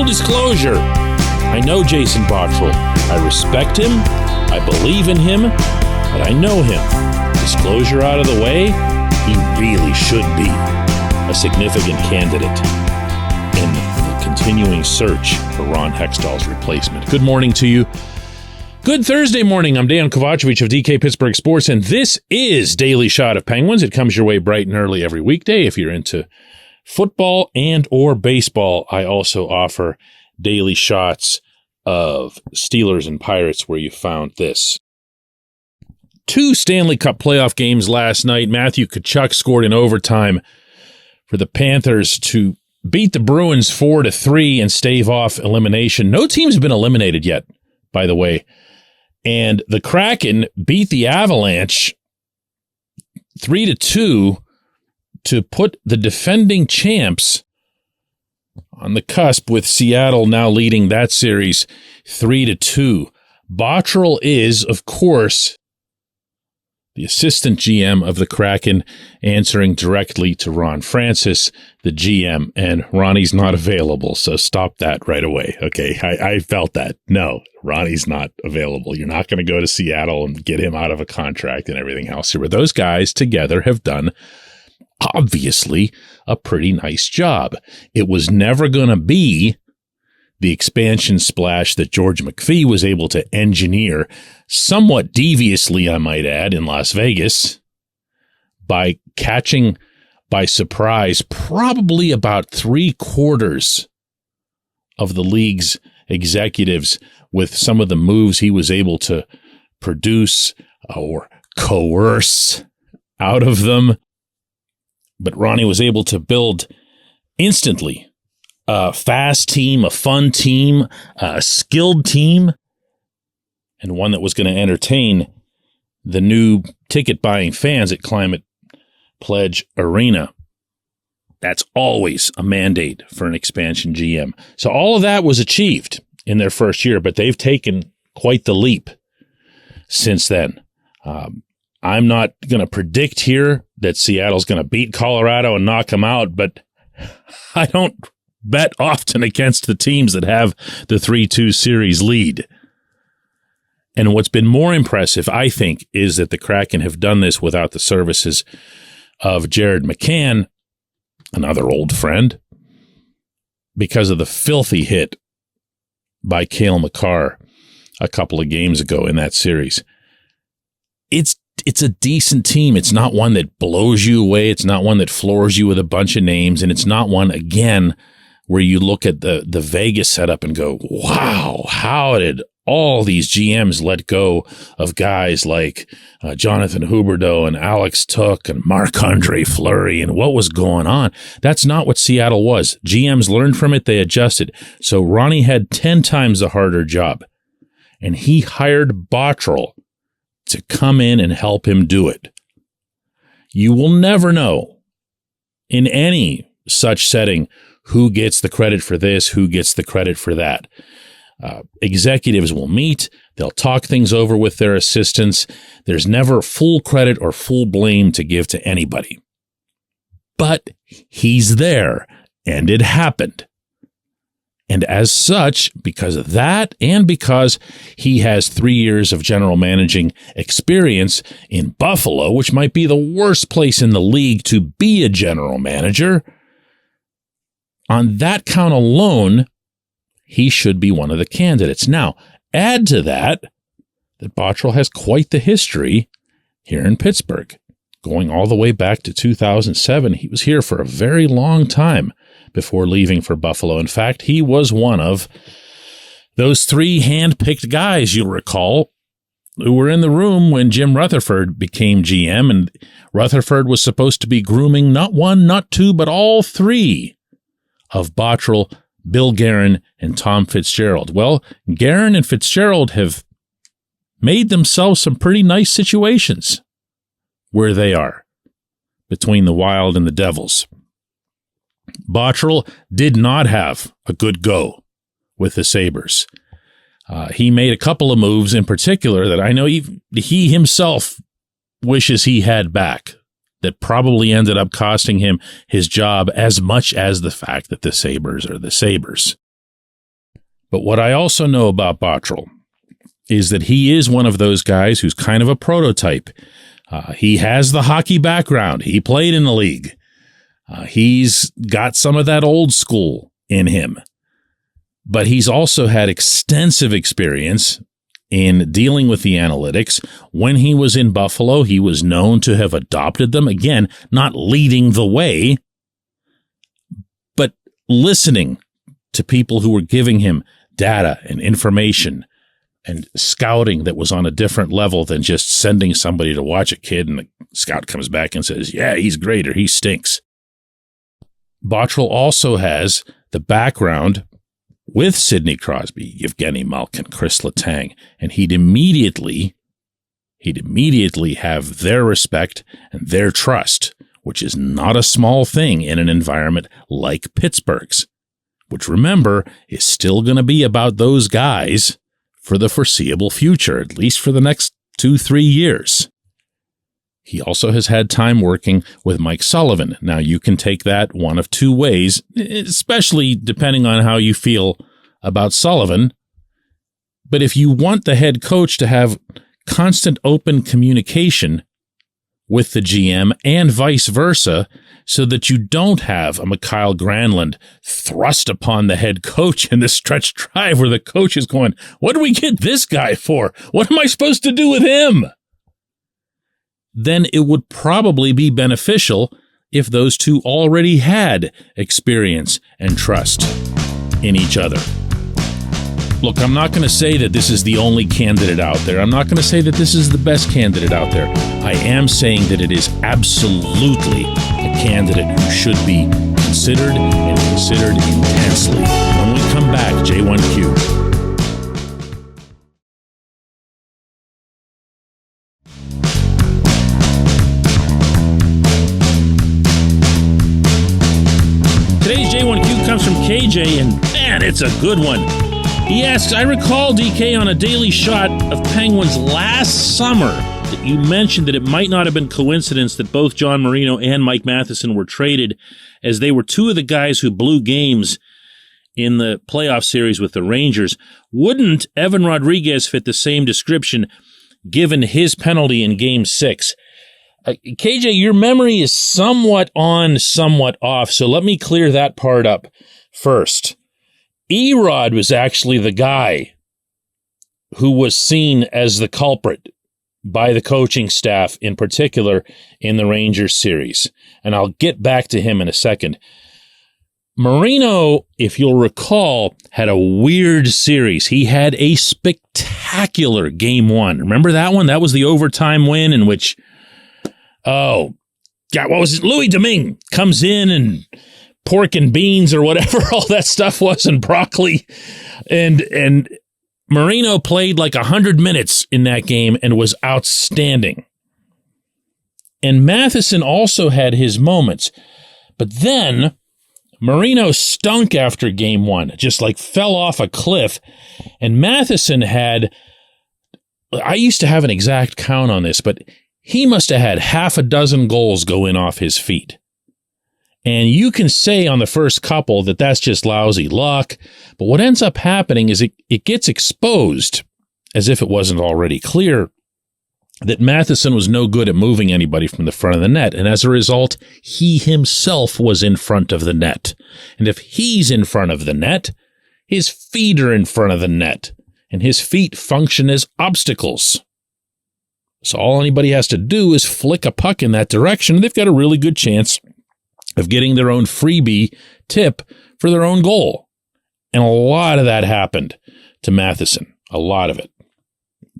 disclosure, I know Jason Botterill. I respect him, I believe in him, but I know him. Disclosure out of the way, he really should be a significant candidate in the continuing search for Ron Hextall's replacement. Good morning to you. Good Thursday morning. I'm Dejan Kovacevic of DK Pittsburgh Sports, and this is Daily Shot of Penguins. It comes your way bright and early every weekday. If you're into football and or baseball, I also offer daily shots of Steelers and Pirates where you found this. 2 Stanley Cup playoff games last night. Matthew Tkachuk scored in overtime for the Panthers to beat the Bruins 4-3 and stave off elimination. No team's been eliminated yet, by the way. And the Kraken beat the Avalanche 3-2 to put the defending champs on the cusp, with Seattle now leading that series 3-2. Botterill is, of course, the assistant GM of the Kraken, answering directly to Ron Francis, the GM, and Ronnie's not available, so stop that right away. Okay, I felt that. No, Ronnie's not available. You're not going to go to Seattle and get him out of a contract and everything else here. But those guys together have done, obviously, a pretty nice job. It was never going to be the expansion splash that George McPhee was able to engineer, somewhat deviously, I might add, in Las Vegas, by catching by surprise probably about 3/4 of the league's executives with some of the moves he was able to produce or coerce out of them. But Ronnie was able to build instantly a fast team, a fun team, a skilled team, and one that was going to entertain the new ticket-buying fans at Climate Pledge Arena. That's always a mandate for an expansion GM. So all of that was achieved in their first year, but they've taken quite the leap since then. I'm not going to predict here that Seattle's going to beat Colorado and knock them out, but I don't bet often against the teams that have the 3-2 series lead. And what's been more impressive, I think, is that the Kraken have done this without the services of Jared McCann, another old friend, because of the filthy hit by Cale Makar a couple of games ago in that series. It's a decent team. It's not one that blows you away. It's not one that floors you with a bunch of names. And it's not one, again, where you look at the Vegas setup and go, wow, how did all these GMs let go of guys like Jonathan Huberdeau and Alex Tuch and Marc-Andre Fleury, and what was going on? That's not what Seattle was. GMs learned from it. They adjusted. So Ronnie had 10 times the harder job, and he hired Botterill to come in and help him do it. You will never know in any such setting who gets the credit for this, who gets the credit for that. Executives will meet. They'll talk things over with their assistants. There's never full credit or full blame to give to anybody. But he's there, and it happened. And as such, because of that, and because he has 3 years of general managing experience in Buffalo, which might be the worst place in the league to be a general manager, on that count alone, he should be one of the candidates. Now, add to that Botterill has quite the history here in Pittsburgh. Going all the way back to 2007, he was here for a very long time before leaving for Buffalo. In fact, he was one of those 3 hand-picked guys, you'll recall, who were in the room when Jim Rutherford became GM, and Rutherford was supposed to be grooming not 1, not 2, but all 3 of Botterill, Bill Guerin, and Tom Fitzgerald. Well, Guerin and Fitzgerald have made themselves some pretty nice situations where they are, between the Wild and the Devils. Botterill did not have a good go with the Sabres. He made a couple of moves in particular that I know he himself wishes he had back, that probably ended up costing him his job as much as the fact that the Sabres are the Sabres. But what I also know about Bottrell is that he is one of those guys who's kind of a prototype. He has the hockey background. He played in the league. He's got some of that old school in him. But he's also had extensive experience in dealing with the analytics. When he was in Buffalo, he was known to have adopted them. Again, not leading the way, but listening to people who were giving him data and information and scouting that was on a different level than just sending somebody to watch a kid and the scout comes back and says, yeah, he's great or he stinks. Bottrell also has the background with Sidney Crosby, Evgeny Malkin, Chris Letang, and he'd immediately have their respect and their trust, which is not a small thing in an environment like Pittsburgh's, which, remember, is still going to be about those guys for the foreseeable future, at least for the next 2-3 years. He also has had time working with Mike Sullivan. Now, you can take that one of two ways, especially depending on how you feel about Sullivan. But if you want the head coach to have constant open communication with the GM and vice versa, so that you don't have a Mikael Granlund thrust upon the head coach in the stretch drive where the coach is going, what do we get this guy for? What am I supposed to do with him? Then it would probably be beneficial if those two already had experience and trust in each other. Look, I'm not going to say that this is the only candidate out there. I'm not going to say that this is the best candidate out there. I am saying that it is absolutely a candidate who should be considered and considered intensely. When we come back, J1Q. Today's J1Q comes from KJ, and man, it's a good one. He asks, I recall, DK, on a daily shot of Penguins last summer that you mentioned that it might not have been coincidence that both John Marino and Mike Matheson were traded, as they were two of the guys who blew games in the playoff series with the Rangers. Wouldn't Evan Rodriguez fit the same description given his penalty in Game 6? KJ, your memory is somewhat on, somewhat off, so let me clear that part up first. Erod was actually the guy who was seen as the culprit by the coaching staff, in particular in the Rangers series. And I'll get back to him in a second. Marino, if you'll recall, had a weird series. He had a spectacular Game 1. Remember that one? That was the overtime win in which, what was it? Louis Domingue comes in and pork and beans or whatever all that stuff was, and broccoli. And Marino played like 100 minutes in that game and was outstanding. And Matheson also had his moments. But then Marino stunk after Game 1, just like fell off a cliff. And Matheson had, I used to have an exact count on this, but he must have had half a dozen goals go in off his feet. And you can say on the first couple that that's just lousy luck, but what ends up happening is it gets exposed, as if it wasn't already clear, that Matheson was no good at moving anybody from the front of the net, and as a result, he himself was in front of the net. And if he's in front of the net, his feet are in front of the net, and his feet function as obstacles. So all anybody has to do is flick a puck in that direction, and they've got a really good chance of getting their own freebie tip for their own goal. And a lot of that happened to Matheson, a lot of it.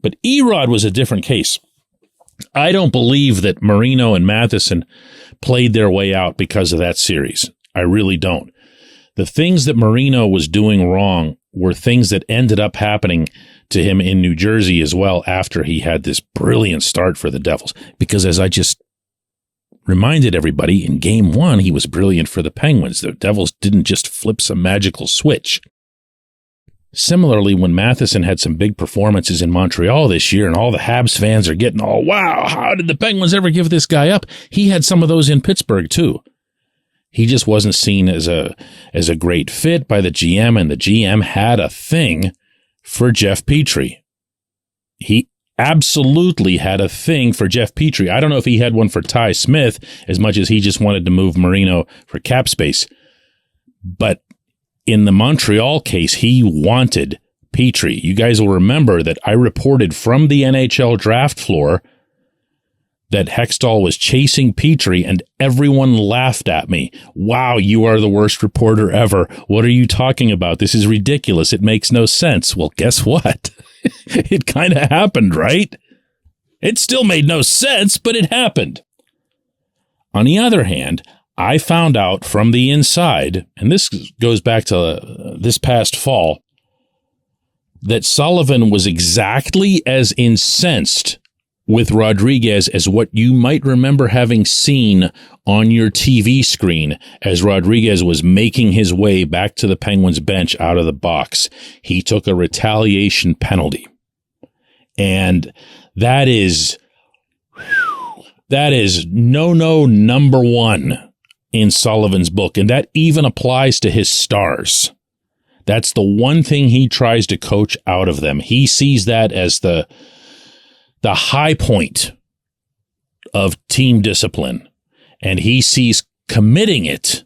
But Erod was a different case. I don't believe that Marino and Matheson played their way out because of that series. I really don't. The things that Marino was doing wrong were things that ended up happening to him in New Jersey as well after he had this brilliant start for the Devils. Because as I just reminded everybody, in Game 1, he was brilliant for the Penguins. The Devils didn't just flip some magical switch. Similarly, when Matheson had some big performances in Montreal this year and all the Habs fans are getting all, wow, how did the Penguins ever give this guy up? He had some of those in Pittsburgh too. He just wasn't seen as a great fit by the GM, and the GM had a thing for Jeff Petrie. He absolutely had a thing for Jeff Petrie. I don't know if he had one for Ty Smith as much as he just wanted to move Marino for cap space. But in the Montreal case, he wanted Petrie. You guys will remember that I reported from the NHL draft floor that Hextall was chasing Petrie, and everyone laughed at me. Wow, you are the worst reporter ever. What are you talking about? This is ridiculous. It makes no sense. Well, guess what? It kind of happened, right? It still made no sense, but it happened. On the other hand, I found out from the inside, and this goes back to this past fall, that Sullivan was exactly as incensed with Rodriguez as what you might remember having seen on your TV screen as Rodriguez was making his way back to the Penguins bench out of the box. He took a retaliation penalty. And that is no number one in Sullivan's book. And that even applies to his stars. That's the one thing he tries to coach out of them. He sees that as the high point of team discipline, and he sees committing it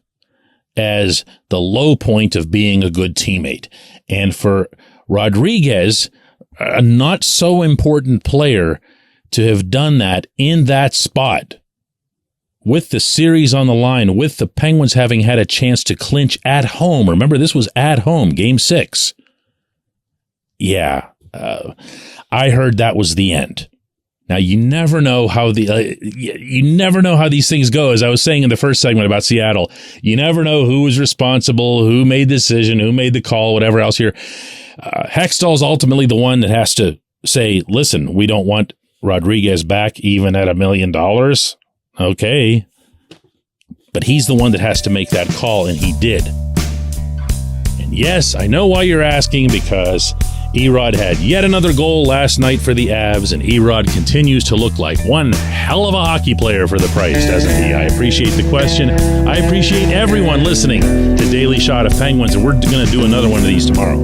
as the low point of being a good teammate. And for Rodriguez, a not so important player, to have done that in that spot with the series on the line, with the Penguins having had a chance to clinch at home. Remember, this was at home, Game 6. Yeah, I heard that was the end. Now, you never know how these things go. As I was saying in the first segment about Seattle, you never know who was responsible, who made the decision, who made the call, whatever else here. Hextall is ultimately the one that has to say, listen, we don't want Rodriguez back even at $1 million. Okay. But he's the one that has to make that call, and he did. And yes, I know why you're asking, because Erod had yet another goal last night for the Avs, and Erod continues to look like one hell of a hockey player for the price, doesn't he? I appreciate the question. I appreciate everyone listening to Daily Shot of Penguins, and we're going to do another one of these tomorrow.